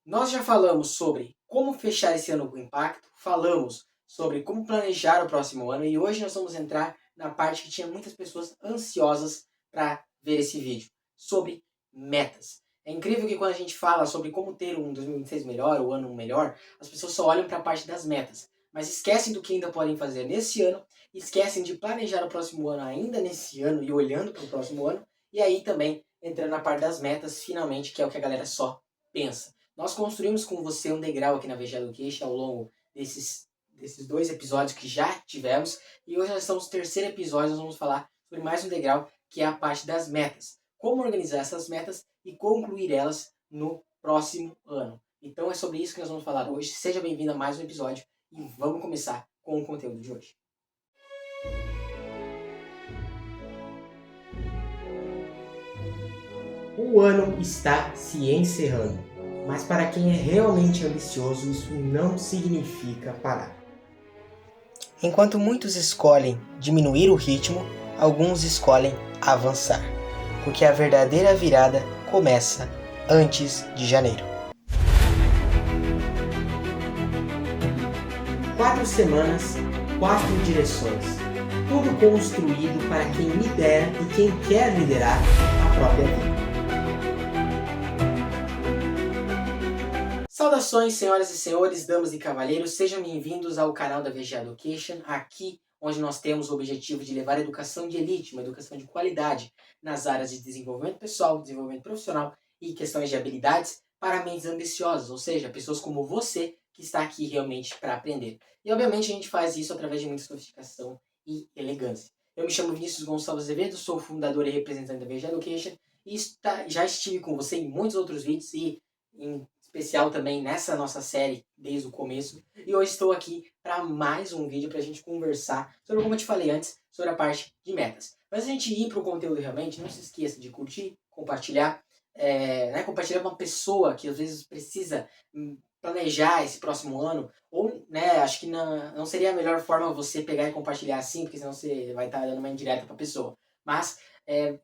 Nós já falamos sobre como fechar esse ano com impacto, falamos sobre como planejar o próximo ano e hoje nós vamos entrar na parte que tinha muitas pessoas ansiosas para ver esse vídeo, sobre metas. É incrível que quando a gente fala sobre como ter um 2026 melhor, o ano melhor, as pessoas só olham para a parte das metas, mas esquecem do que ainda podem fazer nesse ano, esquecem de planejar o próximo ano ainda nesse ano e olhando para o próximo ano, e aí também entrando na parte das metas, finalmente, que é o que a galera só pensa. Nós construímos com você um degrau aqui na VG Education ao longo desses 2 episódios que já tivemos. E hoje nós estamos no terceiro episódio, nós vamos falar sobre mais um degrau, que é a parte das metas. Como organizar essas metas e concluir elas no próximo ano. Então é sobre isso que nós vamos falar hoje. Seja bem-vindo a mais um episódio e vamos começar com o conteúdo de hoje. O ano está se encerrando, mas para quem é realmente ambicioso, isso não significa parar. Enquanto muitos escolhem diminuir o ritmo, alguns escolhem avançar, porque a verdadeira virada começa antes de janeiro. 4 semanas, 4 direções, tudo construído para quem lidera e quem quer liderar a própria vida. Saudações, senhoras e senhores, damas e cavalheiros, sejam bem-vindos ao canal da VG Education, aqui onde nós temos o objetivo de levar a educação de elite, uma educação de qualidade nas áreas de desenvolvimento pessoal, desenvolvimento profissional e questões de habilidades para mentes ambiciosas, ou seja, pessoas como você que está aqui realmente para aprender. E obviamente a gente faz isso através de muita sofisticação e elegância. Eu me chamo Vinícius Gonçalves Azevedo, sou fundador e representante da VG Education e já estive com você em muitos outros vídeos e em especial também nessa nossa série desde o começo. E hoje estou aqui para mais um vídeo para a gente conversar sobre, como eu te falei antes, sobre a parte de metas. Mas a gente ir para o conteúdo realmente, não se esqueça de curtir, compartilhar, compartilhar com uma pessoa que às vezes precisa planejar esse próximo ano, ou acho que não seria a melhor forma você pegar e compartilhar assim, porque senão você vai estar dando uma indireta para a pessoa. Mas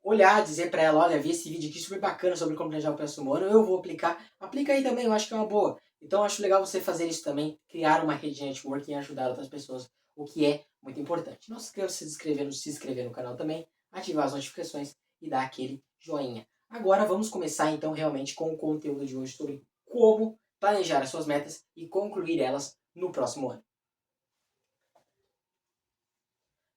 olhar, dizer para ela, olha, vi esse vídeo aqui super bacana sobre como planejar o próximo ano, eu vou aplicar. Aplica aí também, eu acho que é uma boa. Então eu acho legal você fazer isso também, criar uma rede de networking e ajudar outras pessoas, o que é muito importante. Não se esqueça de se inscrever no canal também, ativar as notificações e dar aquele joinha. Agora vamos começar então realmente com o conteúdo de hoje sobre como planejar as suas metas e concluir elas no próximo ano.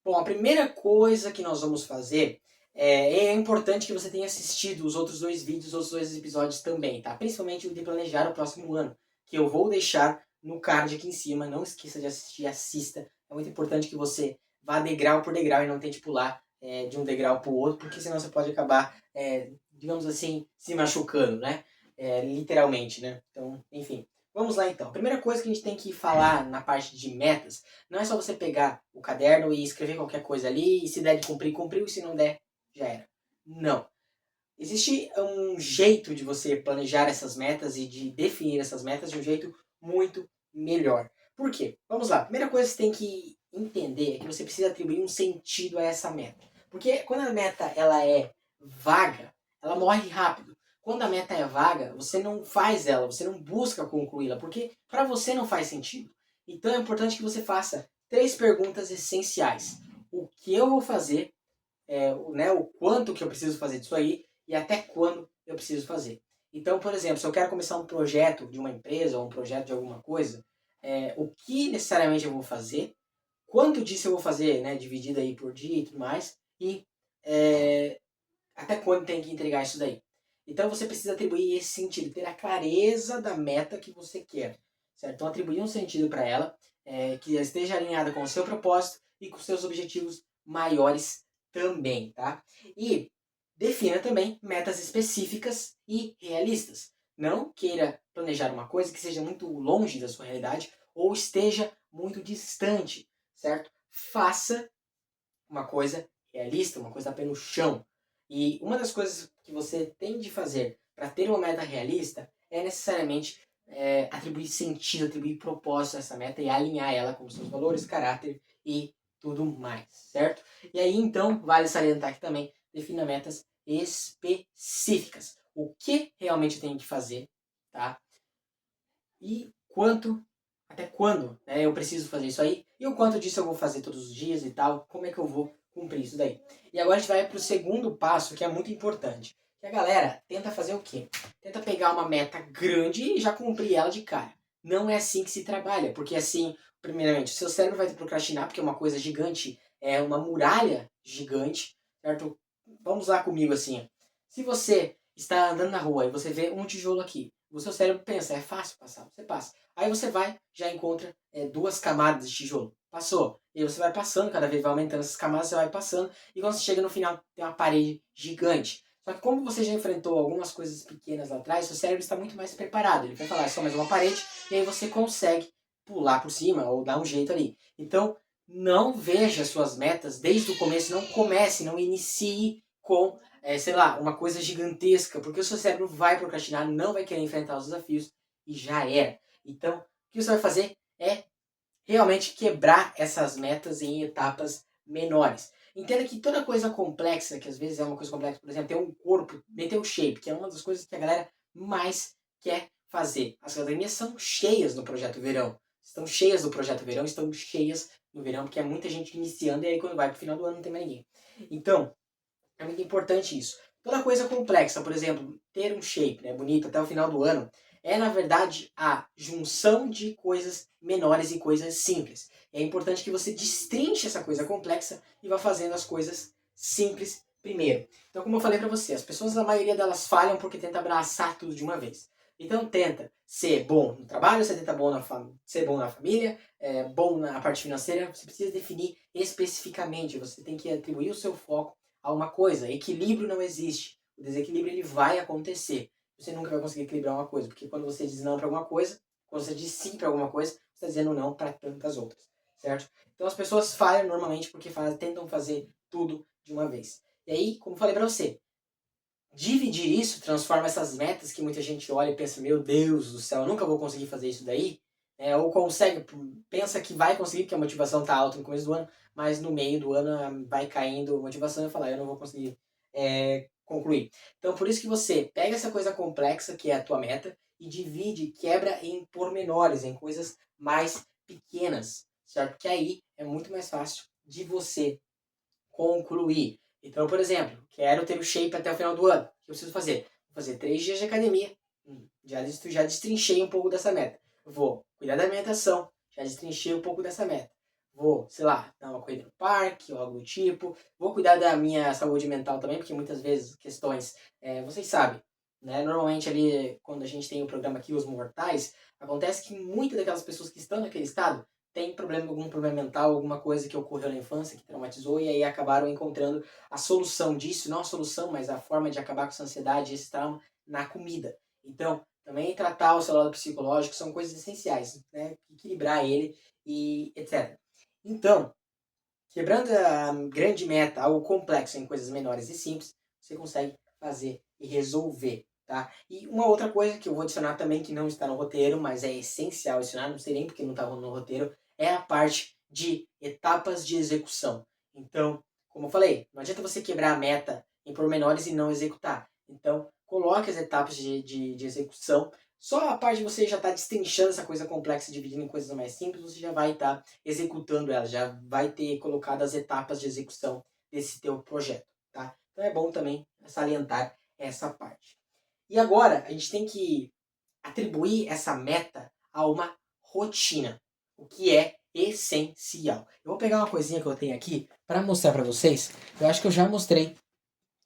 Bom, a primeira coisa que nós vamos fazer é importante que você tenha assistido os outros 2 vídeos, os outros 2 episódios também, tá? Principalmente o de planejar o próximo ano, que eu vou deixar no card aqui em cima. Não esqueça de assistir, assista. É muito importante que você vá degrau por degrau e não tente pular de um degrau para o outro, porque senão você pode acabar, digamos assim, se machucando, né? Literalmente, né? Então, enfim. Vamos lá então. A primeira coisa que a gente tem que falar na parte de metas não é só você pegar o caderno e escrever qualquer coisa ali e se der de cumprir, cumpriu, e se não der, já era. Não. Existe um jeito de você planejar essas metas e de definir essas metas de um jeito muito melhor. Por quê? Vamos lá. A primeira coisa que você tem que entender é que você precisa atribuir um sentido a essa meta. Porque quando a meta ela é vaga, ela morre rápido. Quando a meta é vaga, você não faz ela, você não busca concluí-la, porque para você não faz sentido. Então é importante que você faça 3 perguntas essenciais. O que eu vou fazer, o quanto que eu preciso fazer disso aí e até quando eu preciso fazer. Então, por exemplo, se eu quero começar um projeto de uma empresa ou um projeto de alguma coisa, o que necessariamente eu vou fazer, quanto disso eu vou fazer, dividido aí por dia e tudo mais, e até quando tem que entregar isso daí. Então você precisa atribuir esse sentido, ter a clareza da meta que você quer, certo? Então atribuir um sentido para ela, que esteja alinhada com o seu propósito e com os seus objetivos maiores também, tá? E defina também metas específicas e realistas. Não queira planejar uma coisa que seja muito longe da sua realidade ou esteja muito distante, certo? Faça uma coisa realista, uma coisa pé no chão. E uma das coisas que você tem de fazer para ter uma meta realista é necessariamente atribuir sentido, atribuir propósito a essa meta e alinhar ela com os seus valores, caráter e tudo mais, certo? E aí então vale salientar que também defina metas específicas. O que realmente tem que fazer, tá? e até quando, né, eu preciso fazer isso aí, e o quanto disso eu vou fazer todos os dias e tal, como é que eu vou cumprir isso daí. E agora a gente vai para o segundo passo, que é muito importante. Que a galera tenta fazer o quê? Tenta pegar uma meta grande e já cumprir ela de cara. Não é assim que se trabalha, porque assim, primeiramente, o seu cérebro vai procrastinar, porque é uma coisa gigante, é uma muralha gigante, certo? Vamos lá comigo assim. Se você está andando na rua e você vê um tijolo aqui, o seu cérebro pensa, é fácil passar, você passa. Aí você vai, já encontra duas camadas de tijolo. Passou. E aí você vai passando, cada vez vai aumentando essas camadas, você vai passando. E quando você chega no final, tem uma parede gigante. Só que como você já enfrentou algumas coisas pequenas lá atrás, seu cérebro está muito mais preparado. Ele vai falar, é só mais uma parede, e aí você consegue pular por cima ou dar um jeito ali. Então, não veja suas metas desde o começo, não comece, não inicie com, sei lá, uma coisa gigantesca, porque o seu cérebro vai procrastinar, não vai querer enfrentar os desafios e já era. Então, o que você vai fazer é realmente quebrar essas metas em etapas menores. Entenda que toda coisa complexa, que às vezes é uma coisa complexa, por exemplo, ter um corpo, meter o shape, que é uma das coisas que a galera mais quer fazer. As academias são cheias no Projeto Verão. Estão cheias do Projeto Verão, estão cheias no verão, porque é muita gente iniciando e aí quando vai pro final do ano não tem mais ninguém. Então, é muito importante isso. Toda coisa complexa, por exemplo, ter um shape, né, bonito até o final do ano, é na verdade a junção de coisas menores e coisas simples. É importante que você destrinche essa coisa complexa e vá fazendo as coisas simples primeiro. Então, como eu falei para você, as pessoas, a maioria delas falham porque tenta abraçar tudo de uma vez. Então, tenta ser bom no trabalho, você tenta ser bom na família, bom na parte financeira. Você precisa definir especificamente, você tem que atribuir o seu foco a uma coisa. Equilíbrio não existe. O desequilíbrio ele vai acontecer. Você nunca vai conseguir equilibrar uma coisa, porque quando você diz não para alguma coisa, quando você diz sim para alguma coisa, você está dizendo não para tantas outras, certo? Então as pessoas falham normalmente porque tentam fazer tudo de uma vez. E aí, como falei para você, dividir isso transforma essas metas que muita gente olha e pensa, meu Deus do céu, eu nunca vou conseguir fazer isso daí, ou consegue, pensa que vai conseguir, porque a motivação está alta no começo do ano, mas no meio do ano vai caindo a motivação e fala, eu não vou conseguir concluir. Então por isso que você pega essa coisa complexa que é a tua meta e divide, quebra em pormenores, em coisas mais pequenas, certo? Que aí é muito mais fácil de você concluir. Então, por exemplo, quero ter o shape até o final do ano. O que eu preciso fazer? Vou fazer 3 dias de academia. Já destrinchei um pouco dessa meta. Vou cuidar da alimentação. Já destrinchei um pouco dessa meta. Vou, sei lá, dar uma corrida no parque ou algo do tipo. Vou cuidar da minha saúde mental também, porque muitas vezes questões, vocês sabem, né? Normalmente ali, quando a gente tem o programa aqui, Os Mortais, acontece que muitas daquelas pessoas que estão naquele estado tem algum problema mental, alguma coisa que ocorreu na infância, que traumatizou, e aí acabaram encontrando a solução disso, não a solução, mas a forma de acabar com essa ansiedade, esse trauma, na comida. Então, também tratar o seu lado psicológico são coisas essenciais, né? Equilibrar ele e etc. Então, quebrando a grande meta, algo complexo em coisas menores e simples, você consegue fazer e resolver, tá? E uma outra coisa que eu vou adicionar também, que não está no roteiro, mas é essencial adicionar, não sei nem porque não estava no roteiro, é a parte de etapas de execução. Então, como eu falei, não adianta você quebrar a meta em pormenores e não executar. Então, coloque as etapas de execução. Só a parte de você já estar destrinchando essa coisa complexa, dividindo em coisas mais simples, você já vai estar executando ela, já vai ter colocado as etapas de execução desse teu projeto, tá? Então é bom também salientar essa parte. E agora a gente tem que atribuir essa meta a uma rotina, o que é essencial. Eu vou pegar uma coisinha que eu tenho aqui para mostrar para vocês. Eu acho que eu já mostrei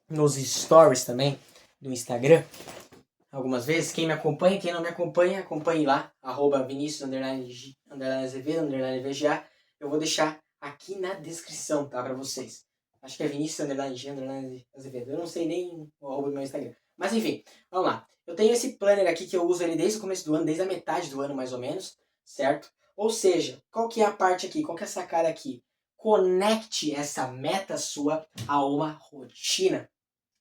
nos stories também do Instagram algumas vezes. Quem me acompanha, quem não me acompanha, acompanhe lá, @Vinicius Azevedo, VGA. Eu vou deixar aqui na descrição, tá, pra vocês. Acho que é Vinicius Azevedo. Eu não sei nem o arroba do meu Instagram. Mas enfim, vamos lá. Eu tenho esse planner aqui que eu uso ele desde o começo do ano, desde a metade do ano mais ou menos, certo? Ou seja, qual que é a parte aqui, qual que é a sacada aqui? Conecte essa meta sua a uma rotina.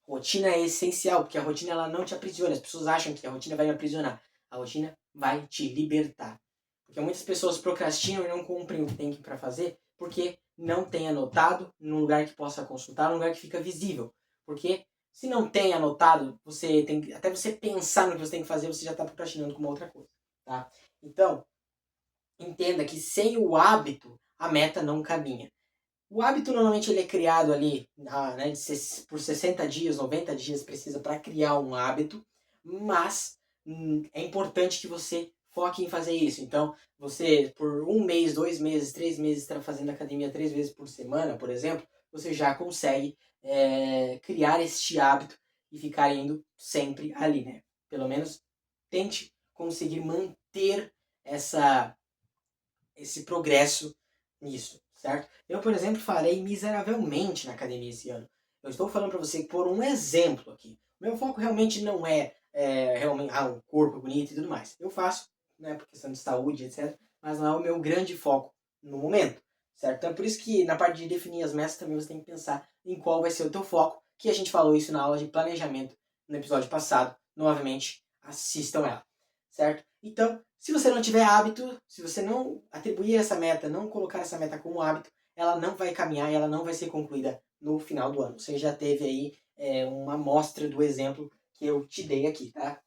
Rotina é essencial, porque a rotina ela não te aprisiona. As pessoas acham que a rotina vai me aprisionar. A rotina vai te libertar. Porque muitas pessoas procrastinam e não cumprem o que tem para fazer porque não tem anotado num lugar que possa consultar, num lugar que fica visível. Porque se não tem anotado, você tem até você pensar no que você tem que fazer, você já está procrastinando com uma outra coisa. tá? Então, entenda que sem o hábito, a meta não caminha. O hábito normalmente ele é criado ali, né, por 60 dias, 90 dias precisa para criar um hábito, mas é importante que você foque em fazer isso. Então, você por um mês, 2 meses, 3 meses, está fazendo academia 3 vezes por semana, por exemplo, você já consegue criar este hábito e ficar indo sempre ali, né? Pelo menos tente conseguir manter esse progresso nisso, certo? Eu, por exemplo, falei miseravelmente na academia esse ano. Eu estou falando para você por um exemplo aqui. Meu foco realmente não é realmente um corpo bonito e tudo mais. Eu faço, né, por questão de saúde, etc. Mas não é o meu grande foco no momento, certo? Então é por isso que na parte de definir as metas também você tem que pensar em qual vai ser o teu foco, que a gente falou isso na aula de planejamento no episódio passado. Novamente, assistam ela, certo? Então, se você não tiver hábito, se você não atribuir essa meta, não colocar essa meta como hábito, ela não vai caminhar e ela não vai ser concluída no final do ano. Você já teve aí uma amostra do exemplo que eu te dei aqui, tá?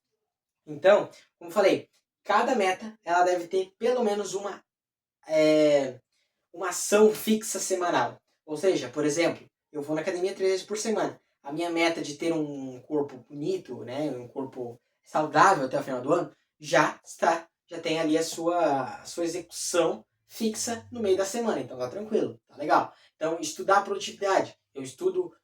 Então, como falei, cada meta ela deve ter pelo menos uma ação fixa semanal. Ou seja, por exemplo, eu vou na academia 3 vezes por semana. A minha meta de ter um corpo bonito, né, um corpo saudável até o final do ano, já tem ali a sua execução fixa no meio da semana. Então tá tranquilo, tá legal. Então, estudar a produtividade. Eu estudo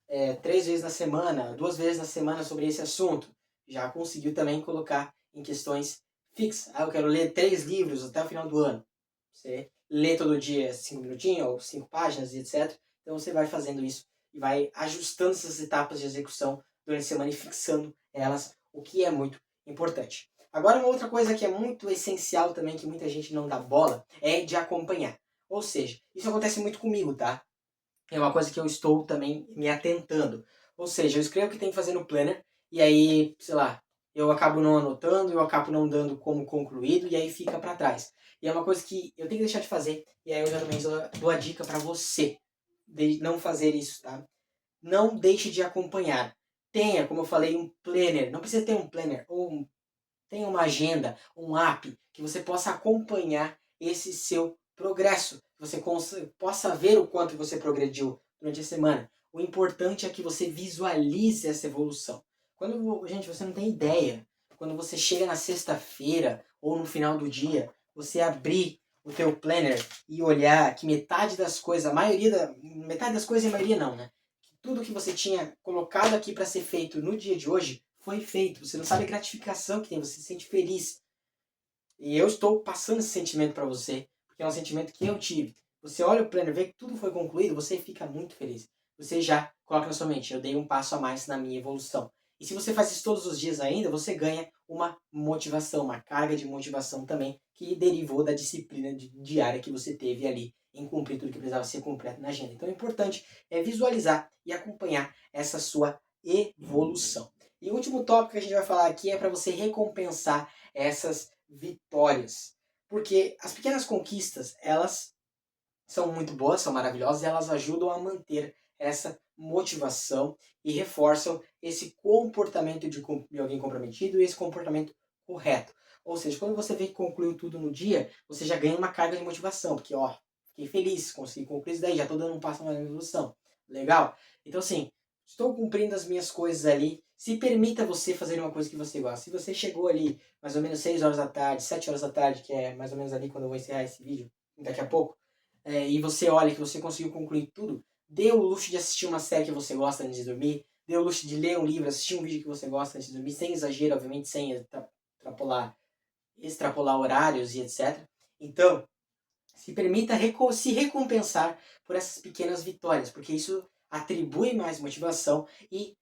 3 vezes na semana, 2 vezes na semana sobre esse assunto. Já conseguiu também colocar em questões fixas. Eu quero ler 3 livros até o final do ano. Você lê todo dia 5 minutinhos ou 5 páginas e etc. Então você vai fazendo isso e vai ajustando essas etapas de execução durante a semana e fixando elas, o que é muito importante. Agora, uma outra coisa que é muito essencial também, que muita gente não dá bola, é de acompanhar. Ou seja, isso acontece muito comigo, tá? É uma coisa que eu estou também me atentando. Ou seja, eu escrevo o que tem que fazer no planner e aí, sei lá, eu acabo não anotando, eu acabo não dando como concluído e aí fica para trás. E é uma coisa que eu tenho que deixar de fazer e aí eu já também dou a dica para você de não fazer isso, tá? Não deixe de acompanhar. Tenha, como eu falei, um planner. Não precisa ter um planner ou tenha uma agenda, um app que você possa acompanhar esse seu progresso, que você possa ver o quanto você progrediu durante a semana. O importante é que você visualize essa evolução. Quando, gente, você não tem ideia, quando você chega na sexta-feira ou no final do dia, você abrir o teu planner e olhar que metade das coisas, metade das coisas e a maioria não, né? Que tudo que você tinha colocado aqui para ser feito no dia de hoje foi feito. Você não sabe a gratificação que tem, você se sente feliz. E eu estou passando esse sentimento para você, porque é um sentimento que eu tive. Você olha o planner, vê que tudo foi concluído, você fica muito feliz. Você já coloca na sua mente, eu dei um passo a mais na minha evolução. E se você faz isso todos os dias ainda, você ganha uma motivação, uma carga de motivação também, que derivou da disciplina diária que você teve ali em cumprir tudo que precisava ser completo na agenda. Então é importante visualizar e acompanhar essa sua evolução. E o último tópico que a gente vai falar aqui é para você recompensar essas vitórias. Porque as pequenas conquistas, elas são muito boas, são maravilhosas e elas ajudam a manter essa motivação e reforçam esse comportamento de alguém comprometido e esse comportamento correto. Ou seja, quando você vê que concluiu tudo no dia, você já ganha uma carga de motivação, porque ó, fiquei feliz, consegui concluir isso daí, já estou dando um passo mais na evolução. Legal? Então assim, estou cumprindo as minhas coisas ali. Se permita você fazer uma coisa que você gosta. Se você chegou ali mais ou menos 6 horas da tarde, 7 horas da tarde, que é mais ou menos ali quando eu vou encerrar esse vídeo, daqui a pouco, e você olha que você conseguiu concluir tudo, dê o luxo de assistir uma série que você gosta antes de dormir, dê o luxo de ler um livro, assistir um vídeo que você gosta antes de dormir, sem exagero, obviamente, sem extrapolar horários e etc. Então, se permita se recompensar por essas pequenas vitórias, porque isso atribui mais motivação e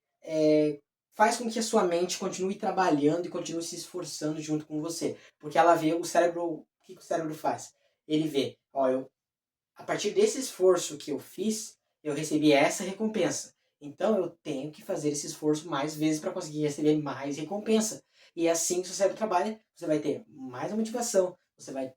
faz com que a sua mente continue trabalhando e continue se esforçando junto com você. Porque ela vê o cérebro, o que o cérebro faz? Ele vê, ó, a partir desse esforço que eu fiz, eu recebi essa recompensa. Então eu tenho que fazer esse esforço mais vezes para conseguir receber mais recompensa. E é assim que o seu cérebro trabalha, você vai ter mais motivação, você vai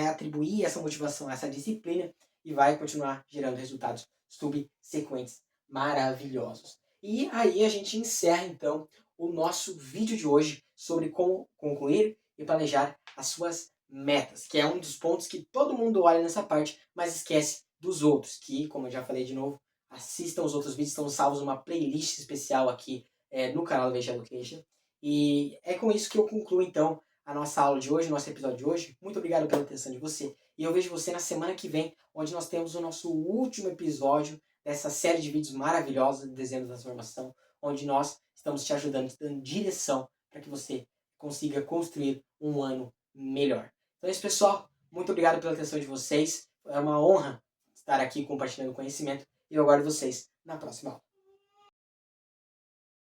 atribuir essa motivação, essa disciplina e vai continuar gerando resultados subsequentes maravilhosos. E aí a gente encerra então o nosso vídeo de hoje sobre como concluir e planejar as suas metas, que é um dos pontos que todo mundo olha nessa parte, mas esquece dos outros, que, como eu já falei de novo, assistam os outros vídeos, estão salvos numa playlist especial aqui no canal do VG Education. E é com isso que eu concluo, então, a nossa aula de hoje, nosso episódio de hoje. Muito obrigado pela atenção de você. E eu vejo você na semana que vem, onde nós temos o nosso último episódio dessa série de vídeos maravilhosa de desenho da transformação, onde nós estamos te ajudando, te dando direção para que você consiga construir um ano melhor. Então é isso, pessoal. Muito obrigado pela atenção de vocês. É uma honra estar aqui compartilhando conhecimento e eu aguardo vocês na próxima aula.